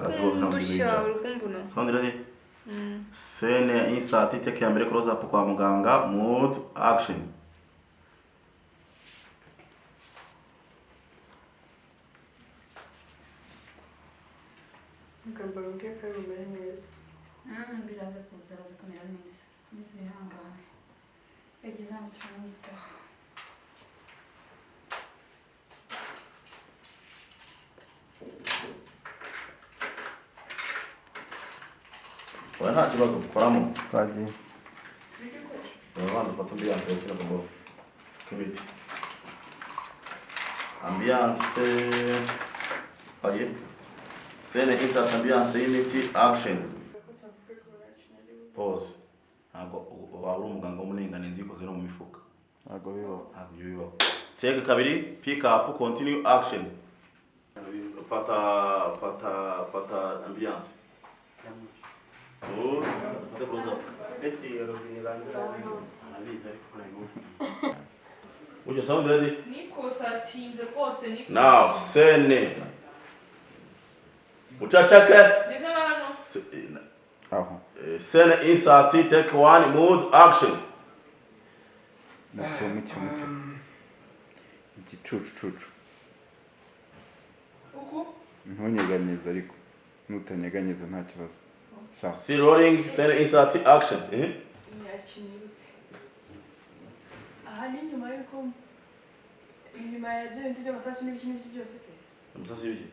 akazi bose ntabwo bicara. Sound ready? Scene ya insert take ya mbere close up kwa muganga, mood action. Mugamba rumbye ko rumere neza. Biraza kuza kumera neza. Nizihangane. Yagize amufite. Wala nta kibazo ukoramo. Twagiye. Urabanza ufata ambiance yakira ngo kibiti. Ambiance aye. Scene insert ambiance y'imiti action. Pause. Ntabwo waba umuganga w'umunengane nziko zero mu mifuka. Ntabwo bibaho. Ntabwo bibaho. Take kabiri, pick up, continue action. Fata ambiance. Good. Fata close up. Let's see your opinion. Which is sound ready? Niko satinze kose niko. Now, scene. Uchachake. Neza hano. Aho. Scene insert take one, mood action. Mucyo. Igicucu. Uko? Ntunyeganyeze ariko. Nutanyeganyeze nta kibazo. Sawa. Still rolling, scene insert action. Yakinirutse. Aha ni nyuma yuko nyuma ya joint y'amasasu n'ibiki byose se. Amasasu y'iki?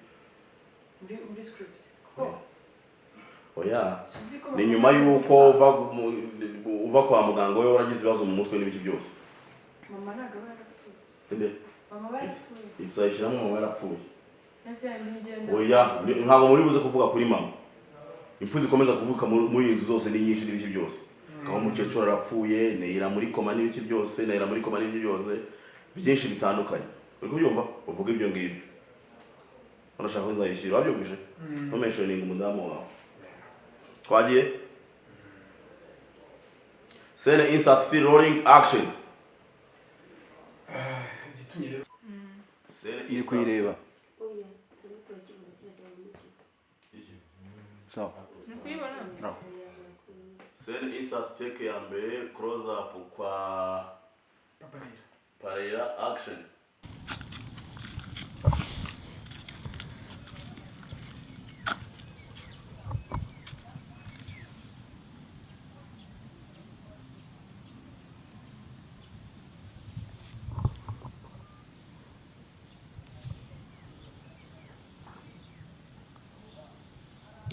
Muri script. Oya. Ni nyuma yuko uva kwa muganga we waragize ibibazo mu mutwe n'ibiki byose. Mama ntago barapfuye. Inde? Mama barapfuye. Isayishiramo mama yarapfuye. Ese yangenda. Oya, ntabwo muri buze kuvuga kuri mama. Impfu zikomeza kuvuka muri inzu zose ni nyinshi n'ibiki byose. Kaho umukecuru arapfuye, neyira muri koma n'ibiki byose, byinshi bitandukanye. Uri kubyumva? Uvuga ibyo ngibyo. Urashaka ko nzayishyira wabyumvise? No mentioning umudamu wawe. Twagiye? Scene insert still rolling action. Scene Iri kuyireba. Oya, turi kugenda Sawa. Nkwibona. Scene insert take ya mbere close up kwa Parera action.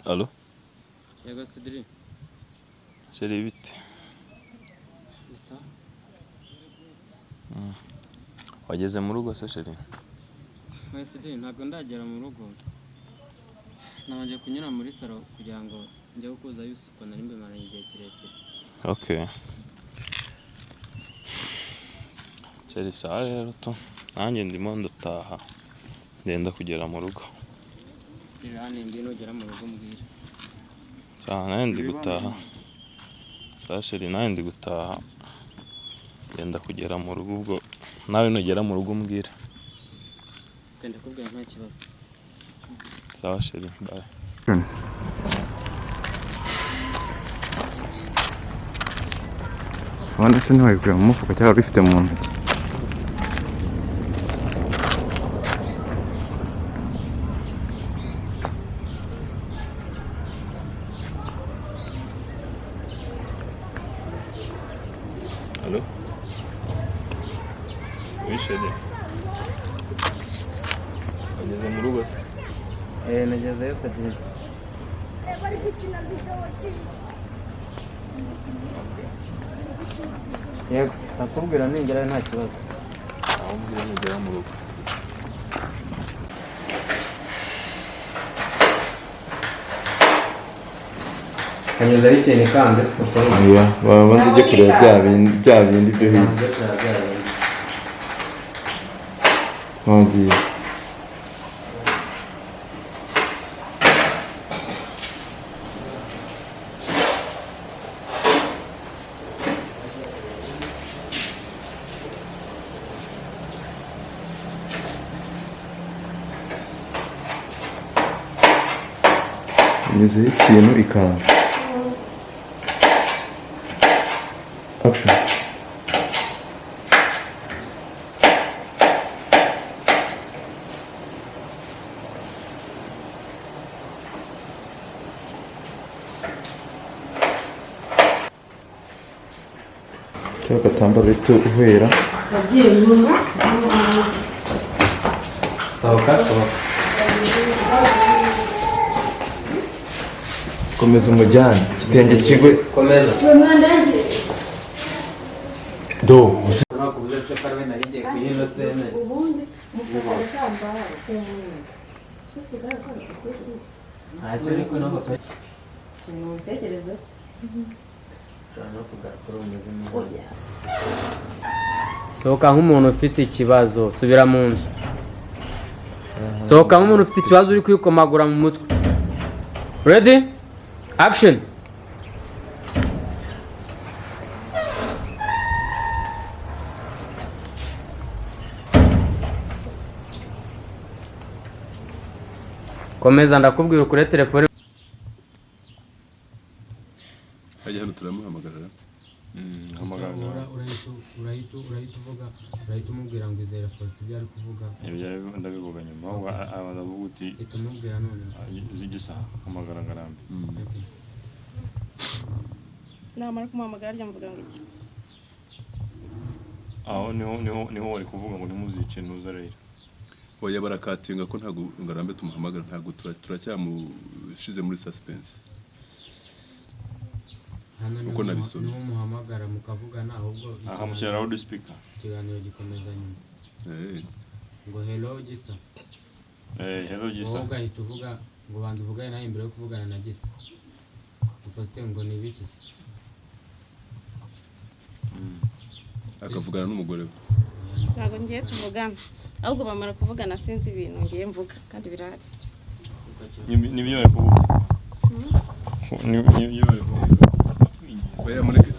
Allo? Yego Cedric. Sheri bite? Isa. Wageze mu rugo se Sheri? Oya Cedric ntabwo ndagera mu rugo. Nabanje kunyura muri salo kugira ngo njye gukuza Yusufu nari mbimaranye igihe kirekire. Okay. Sheri sawa rero to. Nanjye ndimo ndataha. Ndenda kugera mu rugo. Cedric hano ndi nugera mu rugo mbwira. Sawa nanjye ndi gutaha. Sawa Sheri nanjye ndi gutaha. Ndenda kugera mu rugo ubwo nawe nugera mu rugo mbwira. Kenda kubwira nta kibazo. Sawa Sheri, bye. Wanda se ntiwabikuye mu mufuka cyangwa bifite mu ntoki? Allo? Oui Sheri. Wageze mu rugo se? Nagezeyo Cedric. Yego, nakubwira ningerayo nta kibazo. Aho mbwira nugera mu rugo. Kanyezaho ikintu kandi Oya, baba nzi kureba bya bindi byo hirya. Ntagiye. ngezeho ikintu ikanga. Action. Cyo gatambaro rito uhera. sohoka komeza umujyane igitenge kigwe komeza do nakubuze se ko ari we nari ngiye kuyino sene ntacyo ariko ntabwo sohoka nk'umuntu ufite ikibazo subira mu nzu sohoka nk'umuntu ufite ikibazo uri kwikomagura mu mutwe ready action komeza ndakubwira ukure telefone hajya hano turamuhamagarara urahita umubwira ngo izere Faustin ibyo ari kuvuga ibyo ndabivuga nyuma ahubwo aravuga uti uhita umubwira none zigisa hamagara ngarambe namara kumuhamagara arya mvuga ngo iki aho niho wari kuvuga ngo ntimuzice ntuza rero oya barakatinga ko ntago ngarambe tumuhamagara ntago turacyamushize muri suspense uko nabisomye n'umuhamagara mukavugana ahubwo akamushyira loud speaker ikiganiro gikomeza nyuma ngo hello gisa hello gisa wowe ugahita uvuga ngo banza uvugane nawe imbere yo kuvugana na gisa Faustin ngo ni ibiki se akavugana n'umugore we ntabwo ngiye tuvugana ahubwo bamara kuvugana sinzi ibintu ngiye mvuga kandi birahari nibyo bari kuvuga nibyo bari kuvuga oya mureke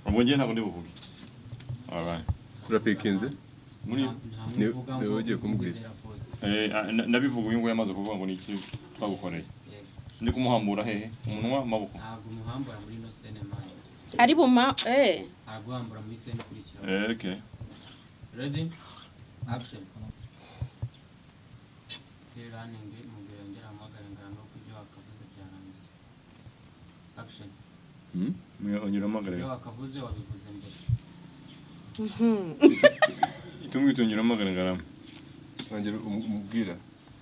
ubwo ngiye ntabwo ndi buvuge alright turapekinze muri niwe ugiye kumubwira ndabivuga uyu nguyu yamaze kuvuga ngo ni iki twagukoreye ndi kumuhambura hehe umunwa amaboko ntabwo umuhambura muri no sene man ari buma aguhambura muri sene ikurikira okay ready action running mubwira ngera amagara ngano kubyo wakavuze byarangiye action ongera amagara ibyo wakavuze wabivuze mbere itumwe itongera amagara ngarambe ongera umubwira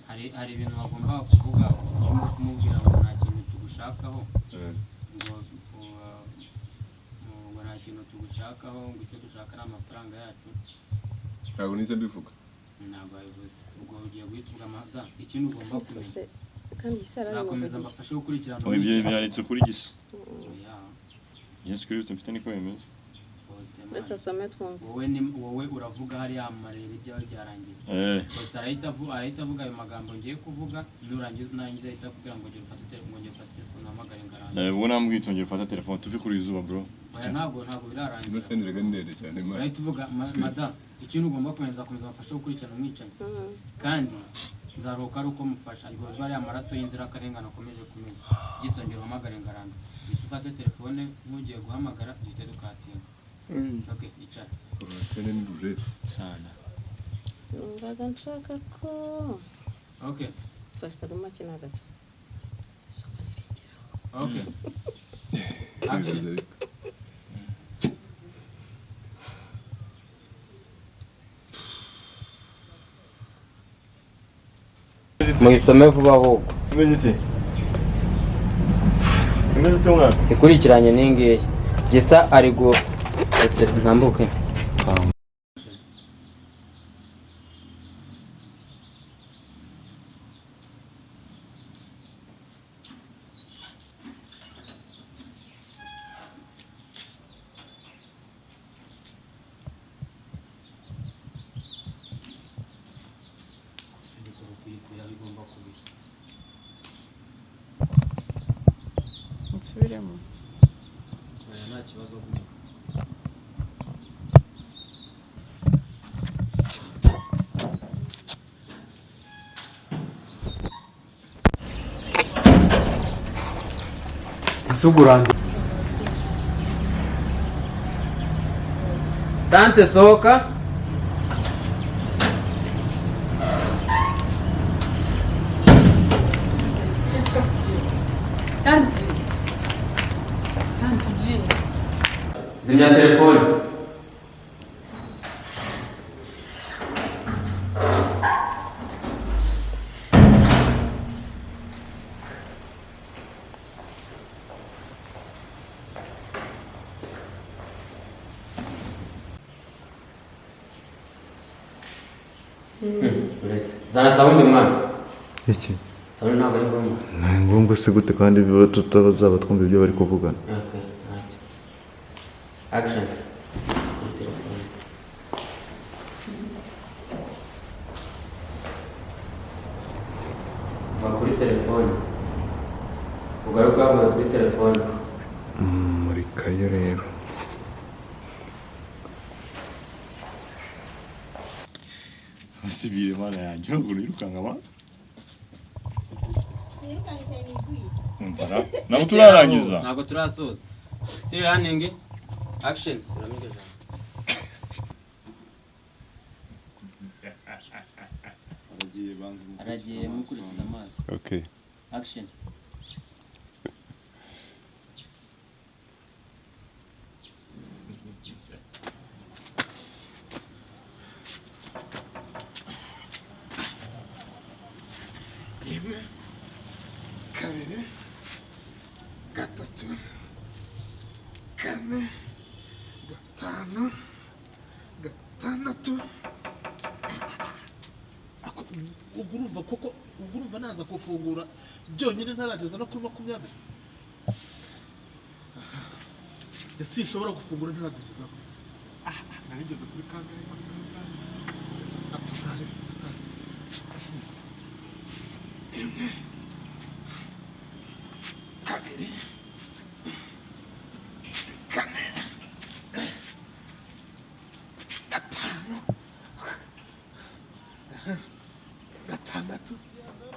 hari ibintu bagomba kuvuga urimo kumubwira ngo nta kintu tugushakaho ngo nta kintu tugushakaho ngo icyo dushaka ari amafaranga yacu ntabwo nize mbivuga ntabwo wabivuze ubwo ugiye guhita uvuga amada ikintu ugomba kumenya kandi gisara zakomeza mbafashe gukurikirana ibyo byanditse kuri gisa Yesu Kristo mfite niko bimeze uretse asome twumva wowe uravuga hariya amarere ibyawe byarangiye arahita avuga ayo magambo ngiye kuvuga nurangiza nangiza ahita kugira ngo ngire ufate telefone uhamagare ngarangiye ubu nambwiye itongera ufata telefone tuve kuri izuba bro oya ntabwo birarangira imaseneraga ndende cyane urahita uvuga madam ikintu ugomba kumenya nzakomeza mbafashe gukurikirana umwicanyi kandi nzaruhuka ari uko mufasha igozwa ari amaraso y'inzirakarengane akomeje kumenya gisongera uhamagare ngarambe gisa ufate telefone nk'ugiye guhamagara duhite dukatinga okay icara urasene ni rurete sana numvaga nshaka ko okay Faustin aguma akina agasa okay action muyisome vuba ahubwo imeze ite umwana ikurikiranye n'ingiyi gisa ari ntambuke nsubiremo nta kibazo Asugurande. Tante soka. Tanti. Tanti G. Zimya telefone. Zana saundi mwana. iki Saundi ntabwo ari ngombwa. ni ngombwa se gute kandi biba tutazaba twumva ibyo bari kuvugana. Okay, right. Action. Kuri telefone. Va kuri telefone. Ugaruka wavuye kuri telefone. muri kayo rero asibire mana yanjye ngo nirukanga ba umvara nabo turarangiza Ntabwo turasoza. Still running. Action. Siramige jambo. Aragiye mukurikiza amazi. Okay. Action. rimwe kabiri gatatu kane gatanu gatandatu ubwo urumva koko ubwo urumva naza gufungura byonyine ntarageza no kuri 20 njye sinshobora gufungura ntarazigezaho narigeze kuri kangahe atujare rimwe kabiri kane gatanu gatandatu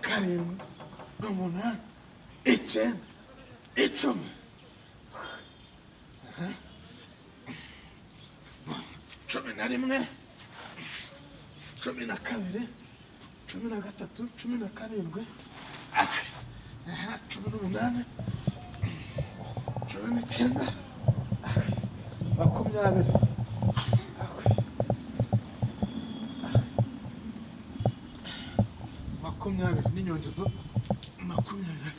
karindwi n'umunani icyenda icumi cumi na rimwe cumi na kabiri cumi na gatatu cumi na karindwi cumi n'umunani cumi n'icyenda makumyabiri makumyabiri n'inyongezo makumyabiri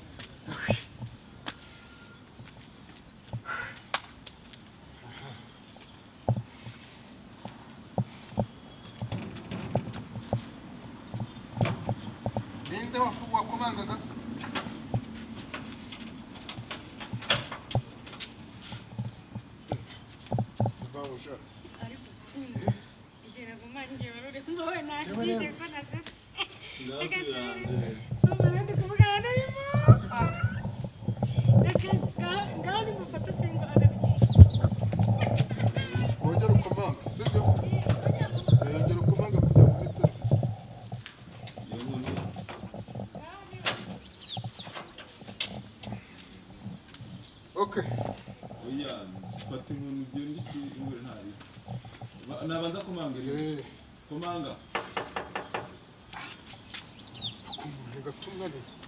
ninde wakumangaga sibawusha ariko sinzi igera mu manjye warure mwowe nakije ko nasetse ndi kuvugana n'uyimo ngaho nimufata singo aza wongera ukomanga sibyo wongera ukomanga kujya kuri tete okay Oya, fata inkoni ugende ikingure ntari. Nabanza kumanga rero. Kumanga. umuntu gatumwa neza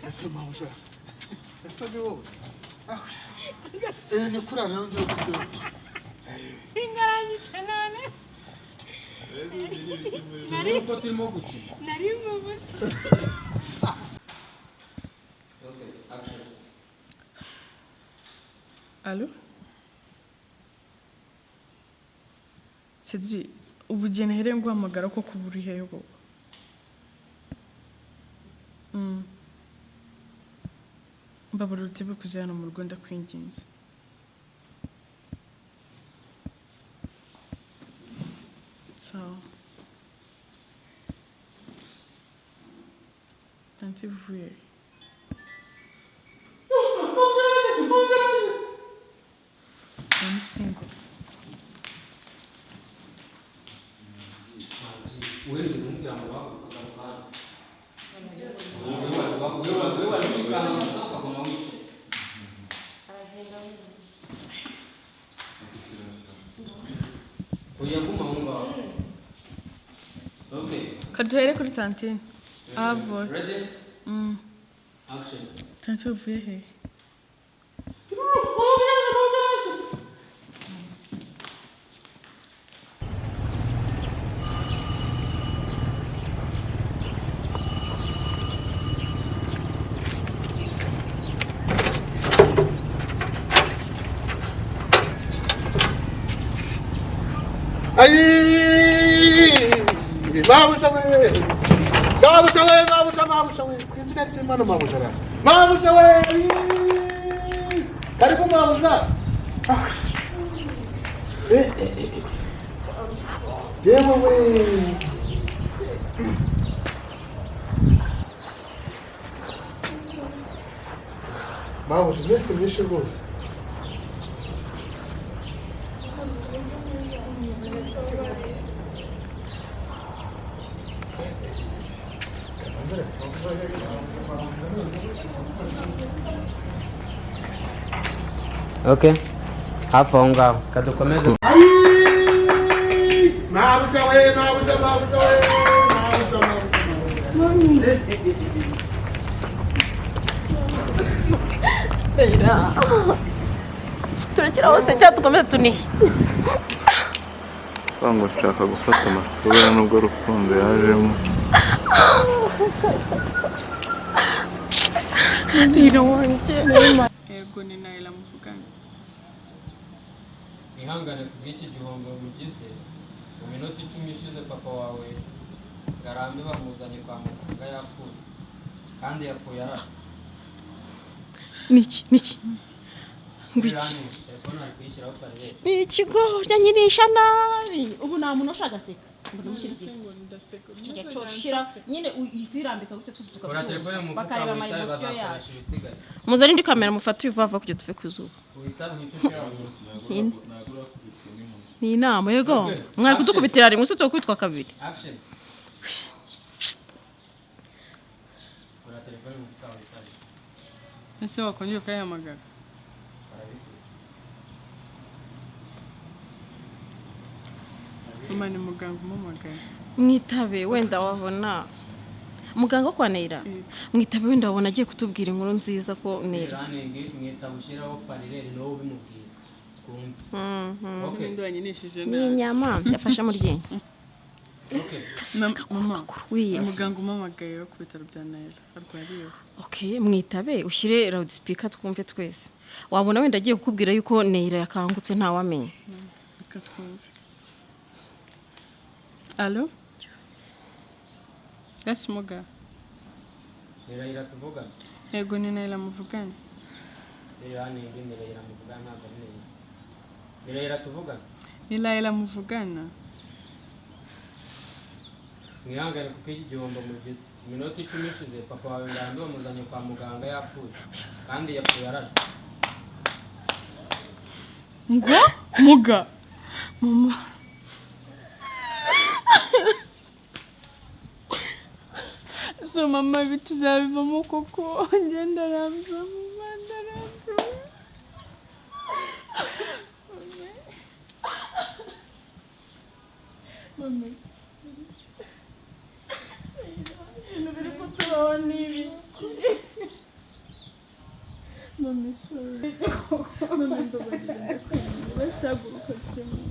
ese mawusha ese ni wowe ni kuri rero ngiye kuryoha singaranyica none Uko turimo gukina. nari mu busa Okay, action. Allô Cedric, ubu gihe nahereye nguhamagara ko kuburi hehe koko? Mbabura urutebe kuza hano mu rugo ndakwinginze. Sawa. Tanti uvuye. kaduhere kuri tantine avura Ready? Action. tantine uvuye he Mabusha we! Kwizina ry'Imana mabusha ra. Mabusha we! Karibu mabusha. Yewe we! Mabusha mwese mwishe rwose. Okay. Hapo aho ngaho kadukomeze. Mabusha we! Mami. Neira. Turekera hose cyangwa dukomeze tunihe. Ngo nshaka gufata amasura nubwo rukundo yajemo. Rero wanje. Yego ni Naila muvugana. Ihangane kubw'iki gihombo mugize. Mu minota 10 ishize papa wawe Ngarambe bamuzanye kwa muganga yapfuye. Kandi yapfuye ara. Niki? Ngwiki. Telefone ari kwishyiraho parere. Ikigo ryanyirisha nabi. Ubu nta muntu ushaka seka. Mbona mukirigise. Kijya coshira nyine uyirambika gutyo tuzi Kora telefone mu fuka bakareba ama witabe emotion yacu. bazakoresha ibisigaye. Muzari ndi kamera mufata uyuvava kujya tuve kuzuba. Witabe nk'icyo Ni inama yego. Mwari kudukubitira rimwe usito kwitwa kabiri. Action. Kora telefone mu fuka witabe. Ese wakongera ukayihamagara Mama ni muganga umumagaye Mwitabe wenda wabona muganga kwa Neira. Mwitabe wenda wabona agiye kutubwira inkuru nziza ko Neira. Mwitabe ushiraho parere no ubimubwira. Twumve. Okay. Ndo yanyinishije Ni inyama yafashe mu ryinyo. Okay. Mama, muganga umamagaye ku bitaro bya Naila arwariye. Okay, mwitabe ushyire loudspeaker twumve twese. Wabona wenda agiye kukubwira yuko Neira yakangutse nta wamenye. Reka twumve. Allo? Yes, muga. Neira tuvugana. Yego ni Naila muvugana. Neira ni Neira muvugana ntabwo ari Neira tuvugana. Ni Naila muvugana. Mwihangane kuko iki gihombo mugize. Iminota 10 ishize papa wawe Ngarambe bamuzanye kwa muganga yapfuye. Kandi yapfuye arashwe. Ngo muga. Mama. So mama bituzabivamo koko ngenda ramva mama ndaramva. Mama. Nubiri kutubaho nibi. Mama sorry. Mama ndobagenda. Basaguruka cyane.